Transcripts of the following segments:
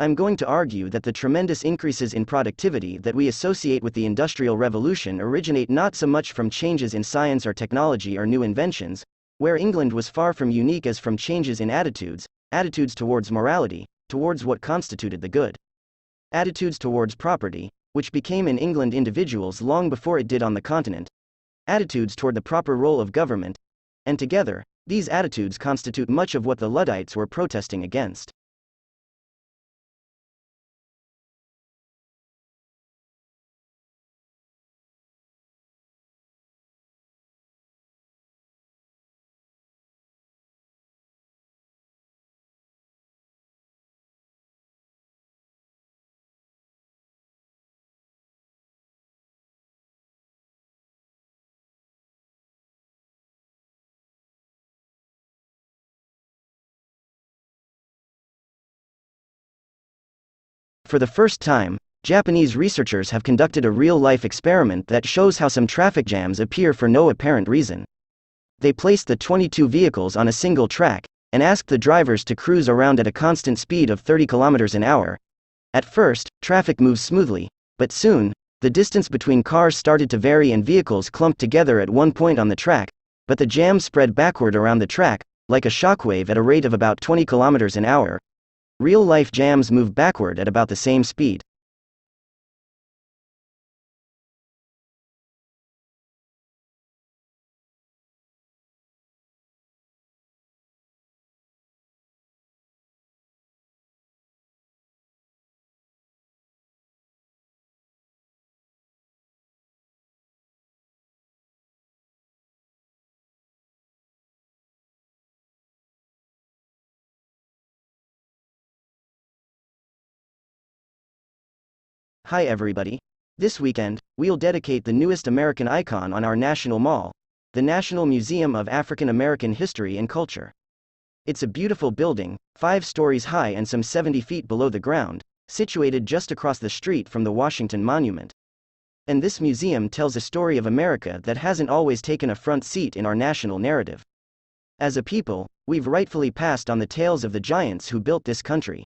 I'm going to argue that the tremendous increases in productivity that we associate with the Industrial Revolution originate not so much from changes in science or technology or new inventions, where England was far from unique, as from changes in attitudes towards morality, towards what constituted the good. Attitudes towards property, which became in England individuals long before it did on the continent. Attitudes toward the proper role of government. And together, these attitudes constitute much of what the Luddites were protesting against. For the first time, Japanese researchers have conducted a real-life experiment that shows how some traffic jams appear for no apparent reason. They placed the 22 vehicles on a single track, and asked the drivers to cruise around at a constant speed of 30 kilometers an hour. At first, traffic moves smoothly, but soon, the distance between cars started to vary and vehicles clumped together at one point on the track, but the jam spread backward around the track, like a shockwave at a rate of about 20 kilometers an hour. Real-life jams move backward at about the same speed. Hi everybody. This weekend, we'll dedicate the newest American icon on our national mall, the National Museum of African American History and Culture. It's a beautiful building, 5 stories high and some 70 feet below the ground, situated just across the street from the Washington Monument. And this museum tells a story of America that hasn't always taken a front seat in our national narrative. As a people, we've rightfully passed on the tales of the giants who built this country.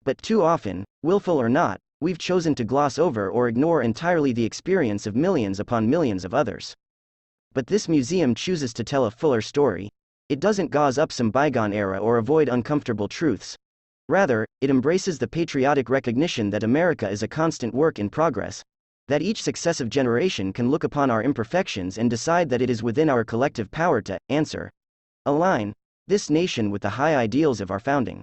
But too often, willful or not, we've chosen to gloss over or ignore entirely the experience of millions upon millions of others. But this museum chooses to tell a fuller story. It doesn't gauze up some bygone era or avoid uncomfortable truths. Rather, it embraces the patriotic recognition that America is a constant work in progress, that each successive generation can look upon our imperfections and decide that it is within our collective power to align this nation with the high ideals of our founding.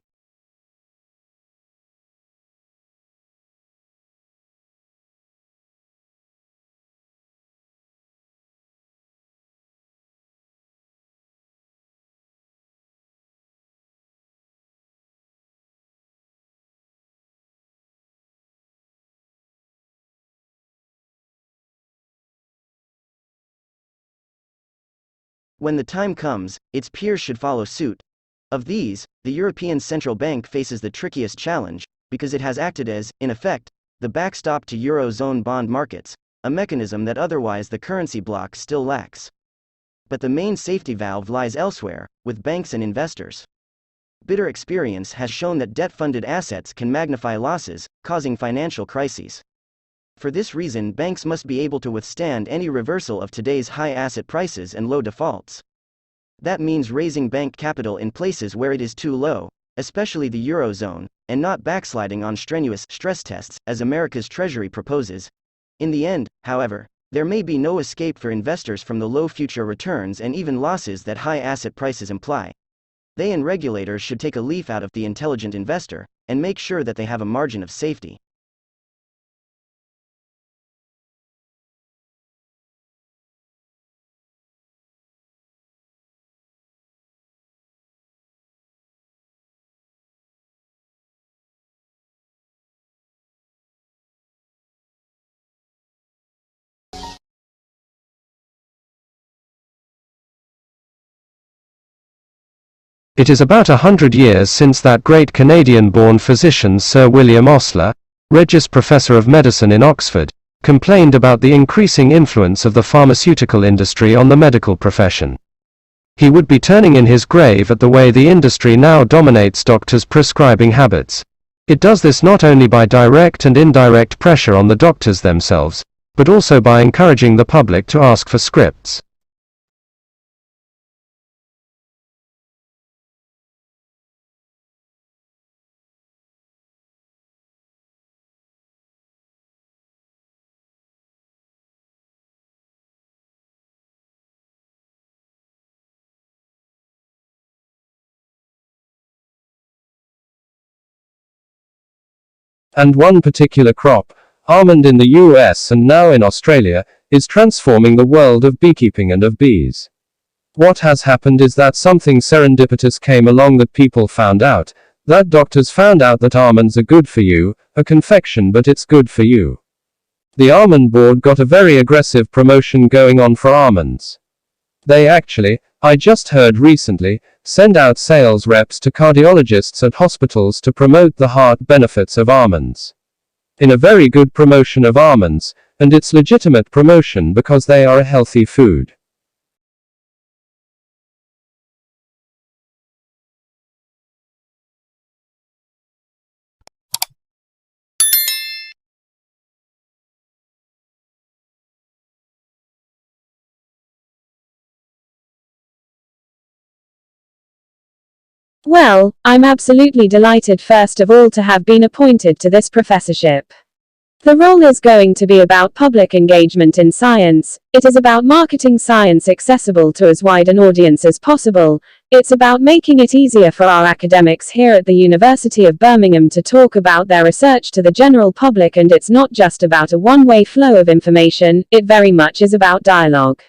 When the time comes, its peers should follow suit. Of these, the European Central Bank faces the trickiest challenge, because it has acted as, in effect, the backstop to Eurozone bond markets, a mechanism that otherwise the currency bloc still lacks. But the main safety valve lies elsewhere, with banks and investors. Bitter experience has shown that debt-funded assets can magnify losses, causing financial crises. For this reason, banks must be able to withstand any reversal of today's high asset prices and low defaults. That means raising bank capital in places where it is too low, especially the Eurozone, and not backsliding on strenuous stress tests, as America's Treasury proposes. In the end, however, there may be no escape for investors from the low future returns and even losses that high asset prices imply. They and regulators should take a leaf out of the intelligent investor, and make sure that they have a margin of safety. It is about 100 years since that great Canadian-born physician Sir William Osler, Regius Professor of Medicine in Oxford, complained about the increasing influence of the pharmaceutical industry on the medical profession. He would be turning in his grave at the way the industry now dominates doctors' prescribing habits. It does this not only by direct and indirect pressure on the doctors themselves, but also by encouraging the public to ask for scripts. And one particular crop, almond in the US and now in Australia, is transforming the world of beekeeping and of bees. What has happened is that something serendipitous came along, that people found out, that doctors found out that almonds are good for you, a confection, but it's good for you. The almond board got a very aggressive promotion going on for almonds. They actually, I just heard recently, send out sales reps to cardiologists at hospitals to promote the heart benefits of almonds. In a very good promotion of almonds, and it's legitimate promotion because they are a healthy food. Well, I'm absolutely delighted first of all to have been appointed to this professorship. The role is going to be about public engagement in science. It is about marketing science accessible to as wide an audience as possible. It's about making it easier for our academics here at the University of Birmingham to talk about their research to the general public, and it's not just about a one-way flow of information, it very much is about dialogue.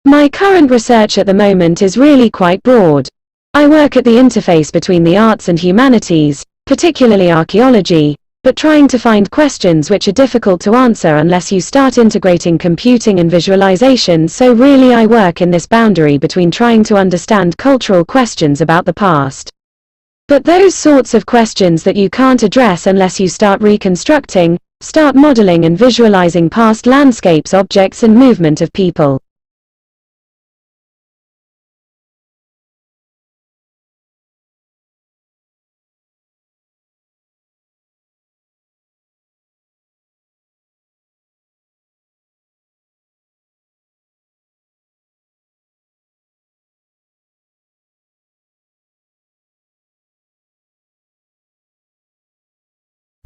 My current research at the moment is really quite broad. I work at the interface between the arts and humanities, particularly archaeology, but trying to find questions which are difficult to answer unless you start integrating computing and visualization, so really I work in this boundary between trying to understand cultural questions about the past. But those sorts of questions that you can't address unless you start reconstructing, start modeling and visualizing past landscapes, objects and movement of people.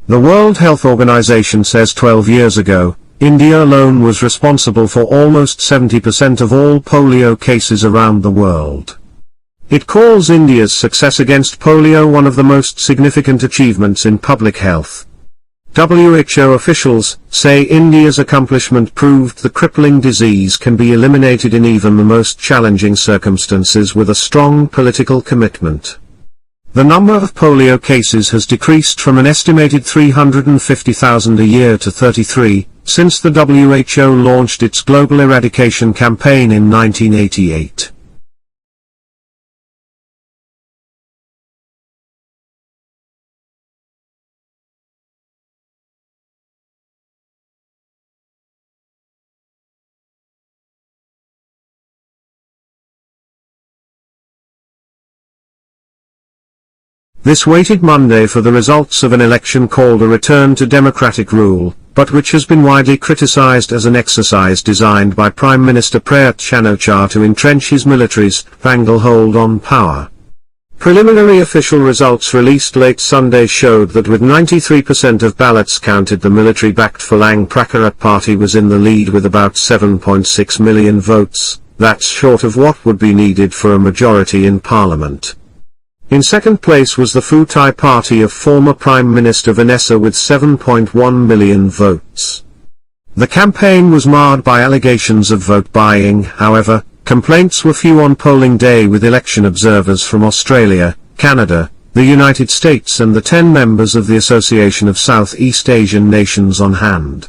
The World Health Organization says 12 years ago, India alone was responsible for almost 70% of all polio cases around the world. It calls India's success against polio one of the most significant achievements in public health. WHO officials say India's accomplishment proved the crippling disease can be eliminated in even the most challenging circumstances with a strong political commitment. The number of polio cases has decreased from an estimated 350,000 a year to 33, since the WHO launched its global eradication campaign in 1988. This waited Monday for the results of an election called a return to democratic rule, but which has been widely criticized as an exercise designed by Prime Minister Prayut Chan-o-cha to entrench his military's stranglehold on power. Preliminary official results released late Sunday showed that with 93% of ballots counted, the military-backed Phalang Pracharat party was in the lead with about 7.6 million votes. That's short of what would be needed for a majority in parliament. In second place was the Pheu Thai party of former Prime Minister Vanessa with 7.1 million votes. The campaign was marred by allegations of vote buying. However, complaints were few on polling day, with election observers from Australia, Canada, the United States and the 10 members of the Association of Southeast Asian Nations on hand.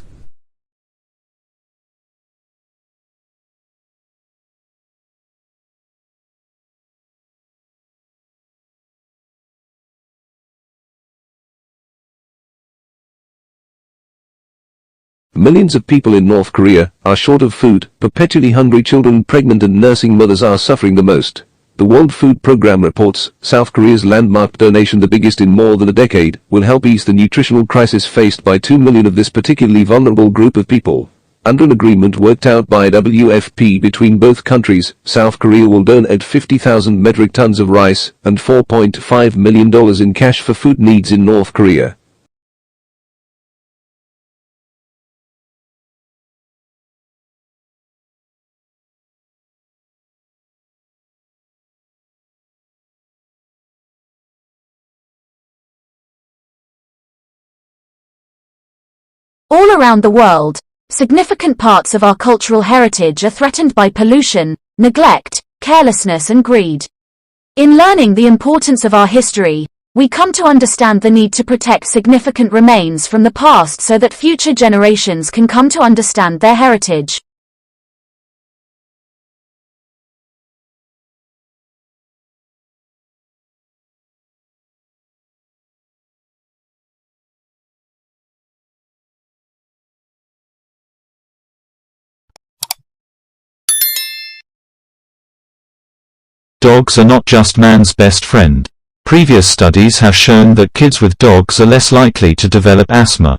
Millions of people in North Korea are short of food. Perpetually hungry children, pregnant and nursing mothers are suffering the most. The World Food Programme reports South Korea's landmark donation, the biggest in more than a decade, will help ease the nutritional crisis faced by 2 million of this particularly vulnerable group of people. Under an agreement worked out by WFP between both countries, South Korea will donate 50,000 metric tons of rice and $4.5 million in cash for food needs in North Korea. All around the world, significant parts of our cultural heritage are threatened by pollution, neglect, carelessness and greed. In learning the importance of our history, we come to understand the need to protect significant remains from the past so that future generations can come to understand their heritage. Dogs are not just man's best friend. Previous studies have shown that kids with dogs are less likely to develop asthma.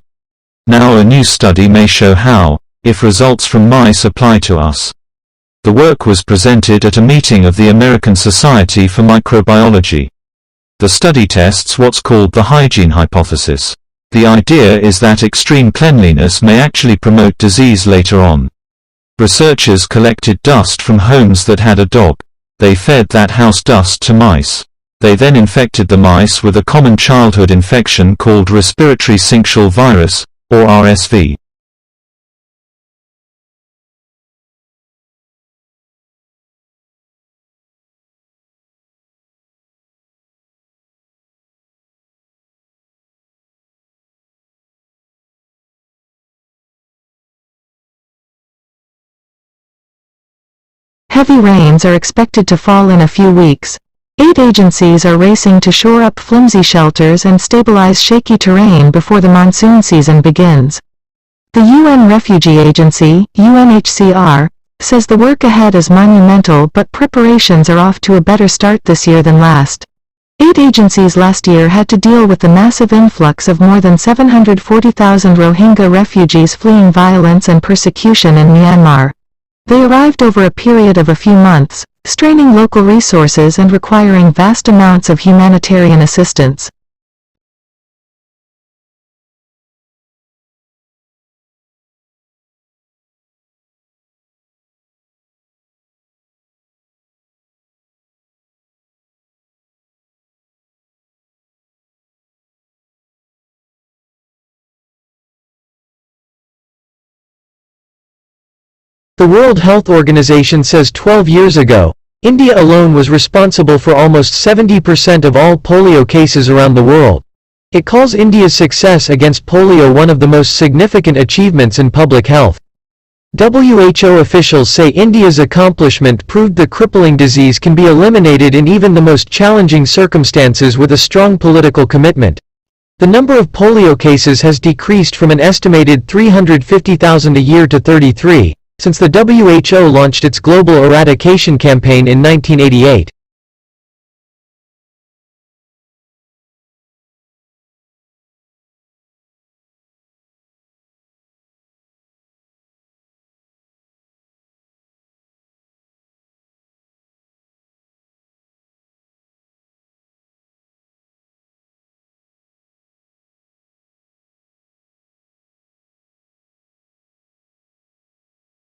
Now a new study may show how, if results from mice apply to us. The work was presented at a meeting of the American Society for Microbiology. The study tests what's called the hygiene hypothesis. The idea is that extreme cleanliness may actually promote disease later on. Researchers collected dust from homes that had a dog. They fed that house dust to mice. They then infected the mice with a common childhood infection called respiratory syncytial virus, or RSV. Heavy rains are expected to fall in a few weeks. 8 agencies are racing to shore up flimsy shelters and stabilize shaky terrain before the monsoon season begins. The UN Refugee Agency, UNHCR, says the work ahead is monumental, but preparations are off to a better start this year than last. 8 agencies last year had to deal with the massive influx of more than 740,000 Rohingya refugees fleeing violence and persecution in Myanmar. They arrived over a period of a few months, straining local resources and requiring vast amounts of humanitarian assistance. The World Health Organization says 12 years ago, India alone was responsible for almost 70% of all polio cases around the world. It calls India's success against polio one of the most significant achievements in public health. WHO officials say India's accomplishment proved the crippling disease can be eliminated in even the most challenging circumstances with a strong political commitment. The number of polio cases has decreased from an estimated 350,000 a year to 33. Since the WHO launched its global eradication campaign in 1988.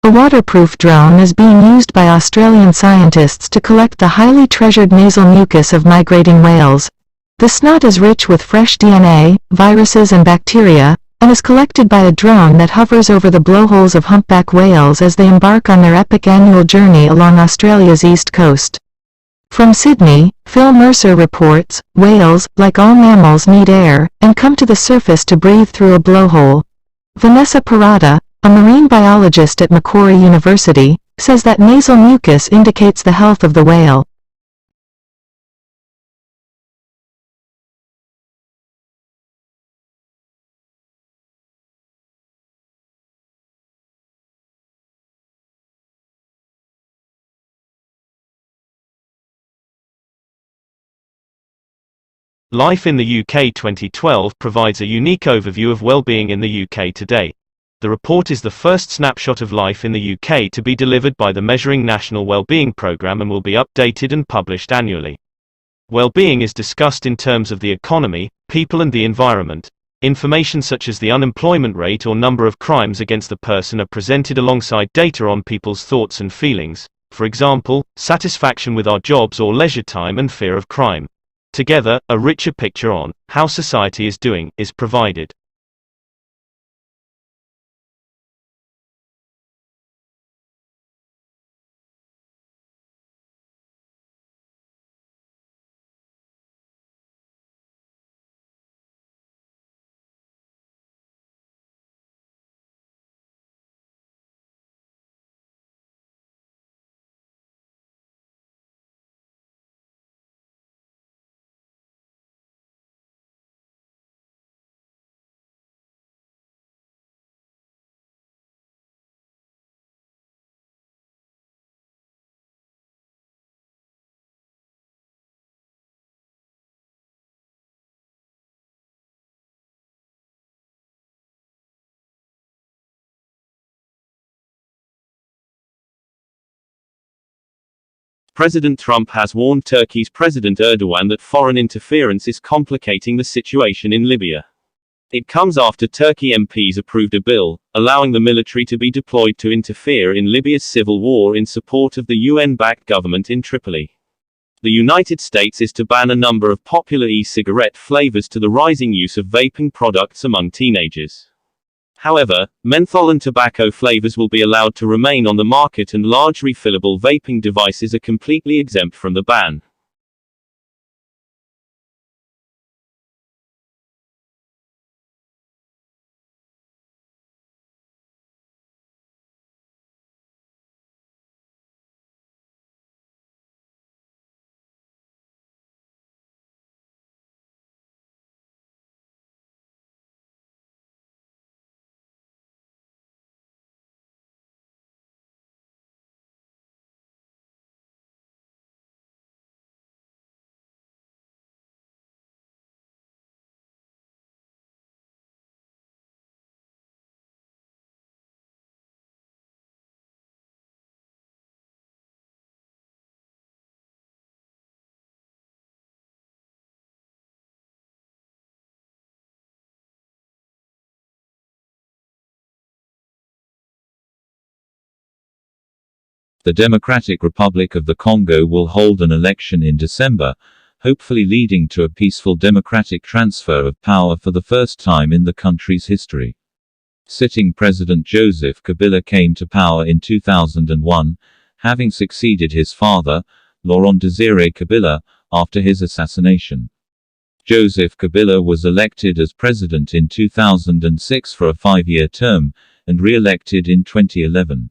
A waterproof drone is being used by Australian scientists to collect the highly treasured nasal mucus of migrating whales. The snot is rich with fresh DNA, viruses and bacteria, and is collected by a drone that hovers over the blowholes of humpback whales as they embark on their epic annual journey along Australia's east coast. From Sydney, Phil Mercer reports, whales, like all mammals, need air, and come to the surface to breathe through a blowhole. Vanessa Parada, a marine biologist at Macquarie University, says that nasal mucus indicates the health of the whale. Life in the UK 2012 provides a unique overview of well-being in the UK today. The report is the first snapshot of life in the UK to be delivered by the Measuring National Wellbeing Programme and will be updated and published annually. Well-being is discussed in terms of the economy, people and the environment. Information such as the unemployment rate or number of crimes against the person are presented alongside data on people's thoughts and feelings, for example, satisfaction with our jobs or leisure time and fear of crime. Together, a richer picture on how society is doing is provided. President Trump has warned Turkey's President Erdogan that foreign interference is complicating the situation in Libya. It comes after Turkey MPs approved a bill, allowing the military to be deployed to interfere in Libya's civil war in support of the UN-backed government in Tripoli. The United States is to ban a number of popular e-cigarette flavors to the rising use of vaping products among teenagers. However, menthol and tobacco flavors will be allowed to remain on the market and large refillable vaping devices are completely exempt from the ban. The Democratic Republic of the Congo will hold an election in December, hopefully leading to a peaceful democratic transfer of power for the first time in the country's history. Sitting President Joseph Kabila came to power in 2001, having succeeded his father, Laurent Désiré Kabila, after his assassination. Joseph Kabila was elected as president in 2006 for a 5-year term, and re-elected in 2011.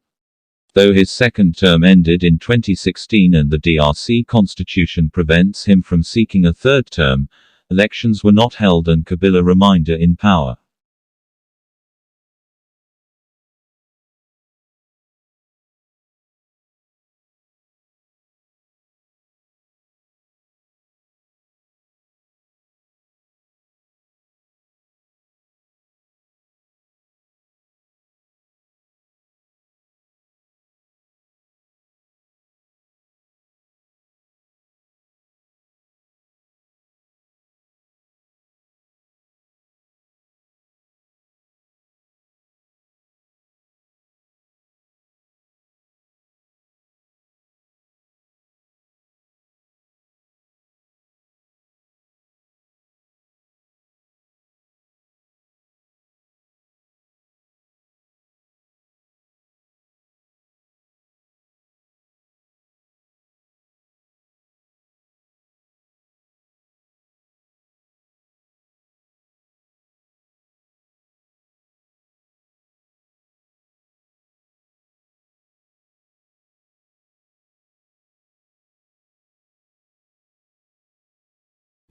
Though his second term ended in 2016 and the DRC constitution prevents him from seeking a third term, elections were not held and Kabila remained in power.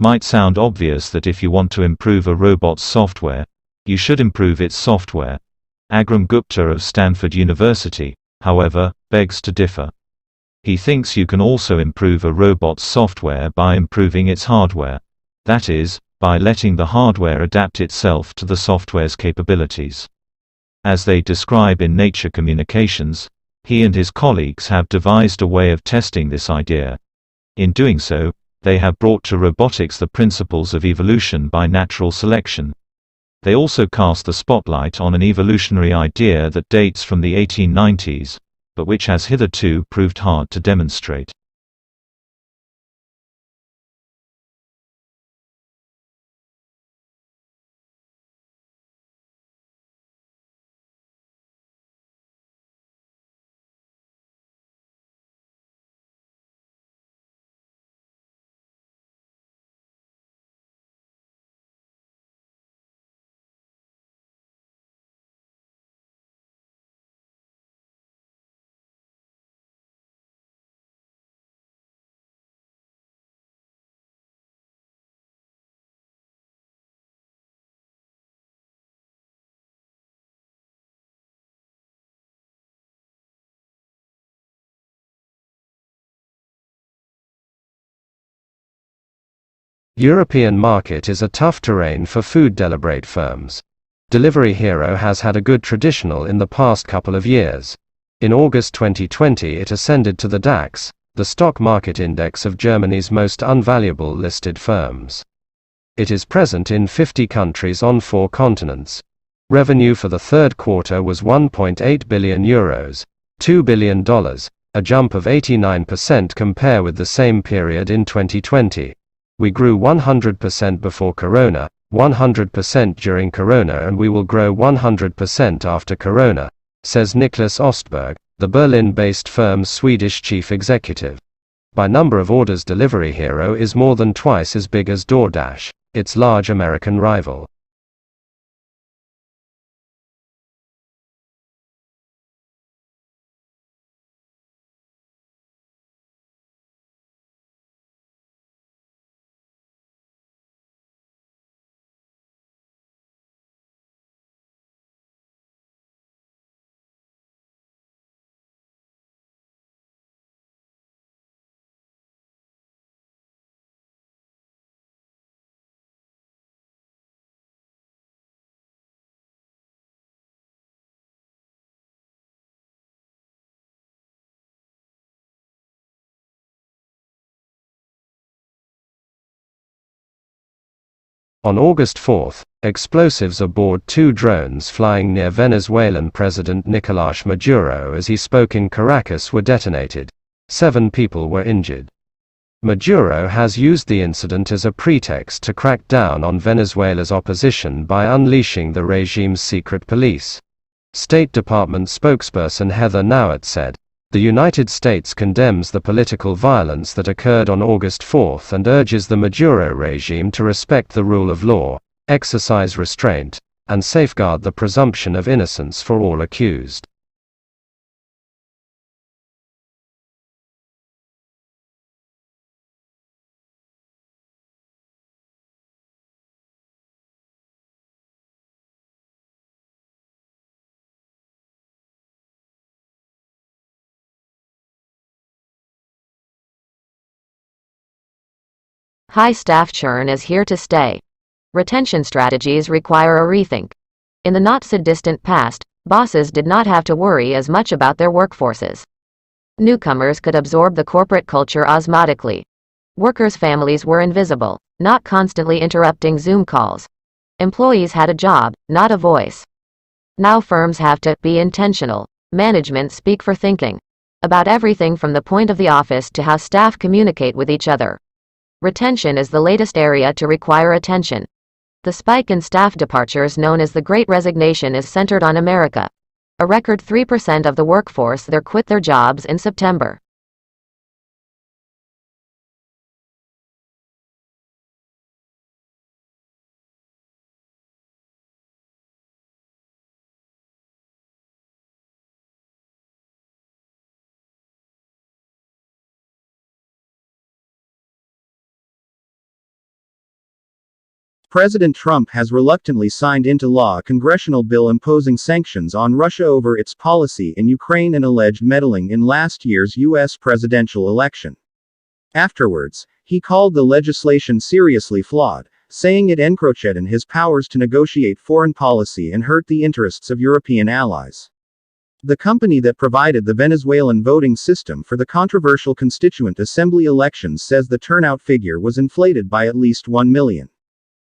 Might sound obvious that if you want to improve a robot's software, you should improve its software. Agram Gupta of Stanford University, however, begs to differ. He thinks you can also improve a robot's software by improving its hardware. That is, by letting the hardware adapt itself to the software's capabilities. As they describe in Nature Communications, he and his colleagues have devised a way of testing this idea. In doing so, they have brought to robotics the principles of evolution by natural selection. They also cast the spotlight on an evolutionary idea that dates from the 1890s, but which has hitherto proved hard to demonstrate. European market is a tough terrain for food delivery firms. Delivery Hero has had a good traditional in the past couple of years. In August 2020 it ascended to the DAX, the stock market index of Germany's most unvaluable listed firms. It is present in 50 countries on 4 continents. Revenue for the third quarter was €1.8 billion, $2 billion, a jump of 89% compared with the same period in 2020. We grew 100% before Corona, 100% during Corona, and we will grow 100% after Corona, says Niklas Ostberg, the Berlin-based firm's Swedish chief executive. By number of orders, Delivery Hero is more than twice as big as DoorDash, its large American rival. On August 4, explosives aboard 2 drones flying near Venezuelan President Nicolás Maduro as he spoke in Caracas were detonated. 7 people were injured. Maduro has used the incident as a pretext to crack down on Venezuela's opposition by unleashing the regime's secret police. State Department spokesperson Heather Nauert said, "The United States condemns the political violence that occurred on August 4 and urges the Maduro regime to respect the rule of law, exercise restraint, and safeguard the presumption of innocence for all accused." High staff churn is here to stay. Retention strategies require a rethink. In the not-so-distant past, bosses did not have to worry as much about their workforces. Newcomers could absorb the corporate culture osmotically. Workers' families were invisible, not constantly interrupting Zoom calls. Employees had a job, not a voice. Now firms have to be intentional. Management speak for thinking. About everything from the point of the office to how staff communicate with each other. Retention is the latest area to require attention. The spike in staff departures known as the Great Resignation is centered on America. A record 3% of the workforce there quit their jobs in September. President Trump has reluctantly signed into law a congressional bill imposing sanctions on Russia over its policy in Ukraine and alleged meddling in last year's U.S. presidential election. Afterwards, he called the legislation seriously flawed, saying it encroached in his powers to negotiate foreign policy and hurt the interests of European allies. The company that provided the Venezuelan voting system for the controversial Constituent Assembly elections says the turnout figure was inflated by at least 1 million.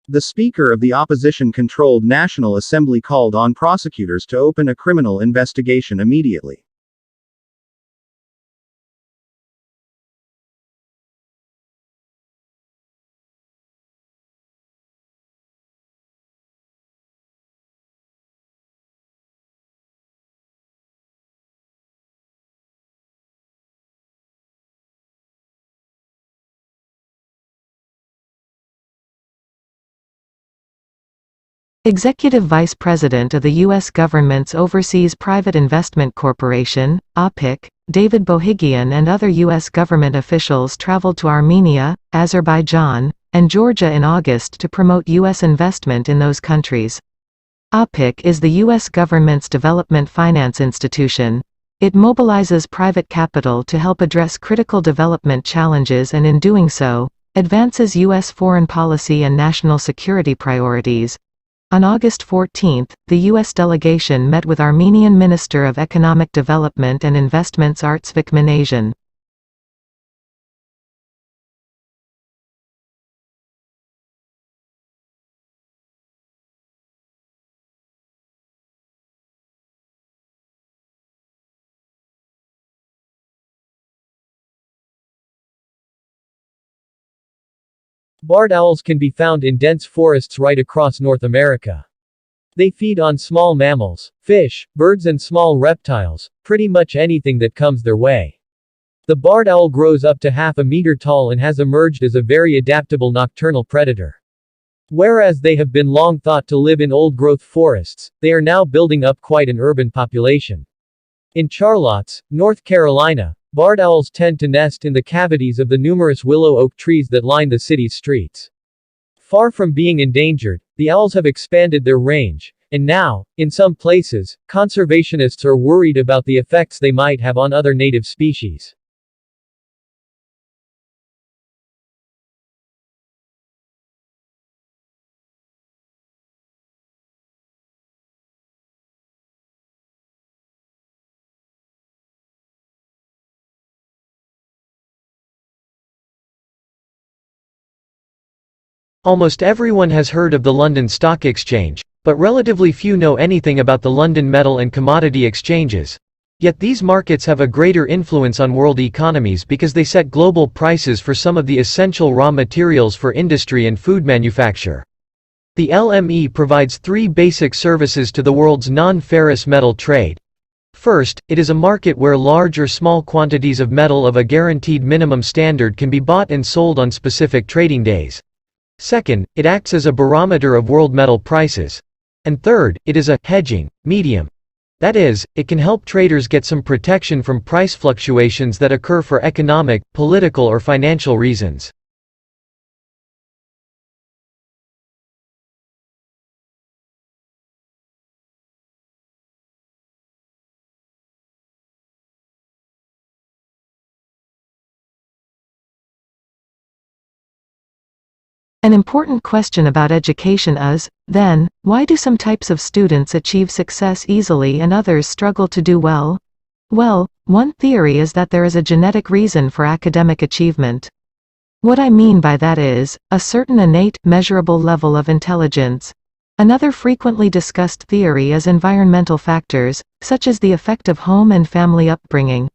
The Speaker of the opposition-controlled National Assembly called on prosecutors to open a criminal investigation immediately. Executive Vice President of the U.S. government's Overseas Private Investment Corporation, OPIC, David Bohigian and other U.S. government officials traveled to Armenia, Azerbaijan, and Georgia in August to promote U.S. investment in those countries. OPIC is the U.S. government's development finance institution. It mobilizes private capital to help address critical development challenges and in doing so, advances U.S. foreign policy and national security priorities. On August 14, the U.S. delegation met with Armenian Minister of Economic Development and Investments Artsvik Manasian. Barred owls can be found in dense forests right across North America. They feed on small mammals, fish, birds and small reptiles, pretty much anything that comes their way. The barred owl grows up to half a meter tall and has emerged as a very adaptable nocturnal predator. Whereas they have been long thought to live in old-growth forests, they are now building up quite an urban population. In Charlotte, North Carolina, barred owls tend to nest in the cavities of the numerous willow oak trees that line the city's streets. Far from being endangered, the owls have expanded their range, and now, in some places, conservationists are worried about the effects they might have on other native species. Almost everyone has heard of the London Stock Exchange, but relatively few know anything about the London Metal and Commodity Exchanges. Yet these markets have a greater influence on world economies because they set global prices for some of the essential raw materials for industry and food manufacture. The LME provides three basic services to the world's non-ferrous metal trade. First, it is a market where large or small quantities of metal of a guaranteed minimum standard can be bought and sold on specific trading days. Second, it acts as a barometer of world metal prices. And third, it is a hedging medium. That is, it can help traders get some protection from price fluctuations that occur for economic, political or financial reasons. An important question about education is, then, why do some types of students achieve success easily and others struggle to do well? Well, one theory is that there is a genetic reason for academic achievement. What I mean by that is, a certain innate, measurable level of intelligence. Another frequently discussed theory is environmental factors, such as the effect of home and family upbringing.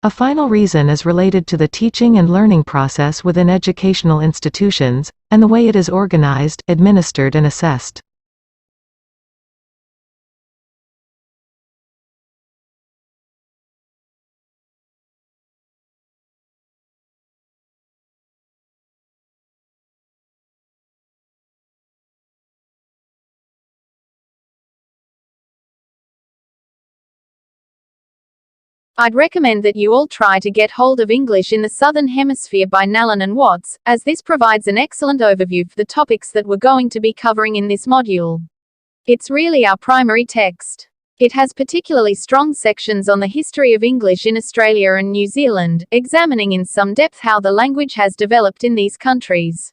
A final reason is related to the teaching and learning process within educational institutions, and the way it is organized, administered and assessed. I'd recommend that you all try to get hold of English in the Southern Hemisphere by Nallin and Watts, as this provides an excellent overview for the topics that we're going to be covering in this module. It's really our primary text. It has particularly strong sections on the history of English in Australia and New Zealand, examining in some depth how the language has developed in these countries.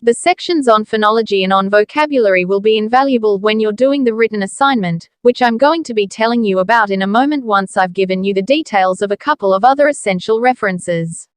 The sections on phonology and on vocabulary will be invaluable when you're doing the written assignment, which I'm going to be telling you about in a moment once I've given you the details of a couple of other essential references.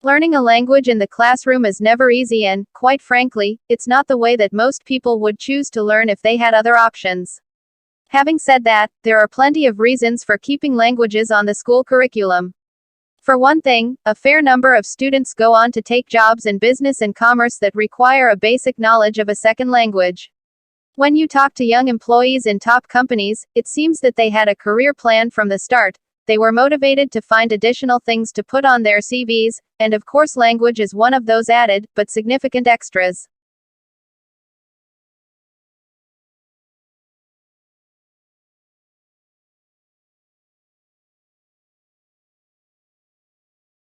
Learning a language in the classroom is never easy and, quite frankly, it's not the way that most people would choose to learn if they had other options. Having said that, there are plenty of reasons for keeping languages on the school curriculum. For one thing, a fair number of students go on to take jobs in business and commerce that require a basic knowledge of a second language. When you talk to young employees in top companies, it seems that they had a career plan from the start. They were motivated to find additional things to put on their CVs, and of course language is one of those added, but significant extras.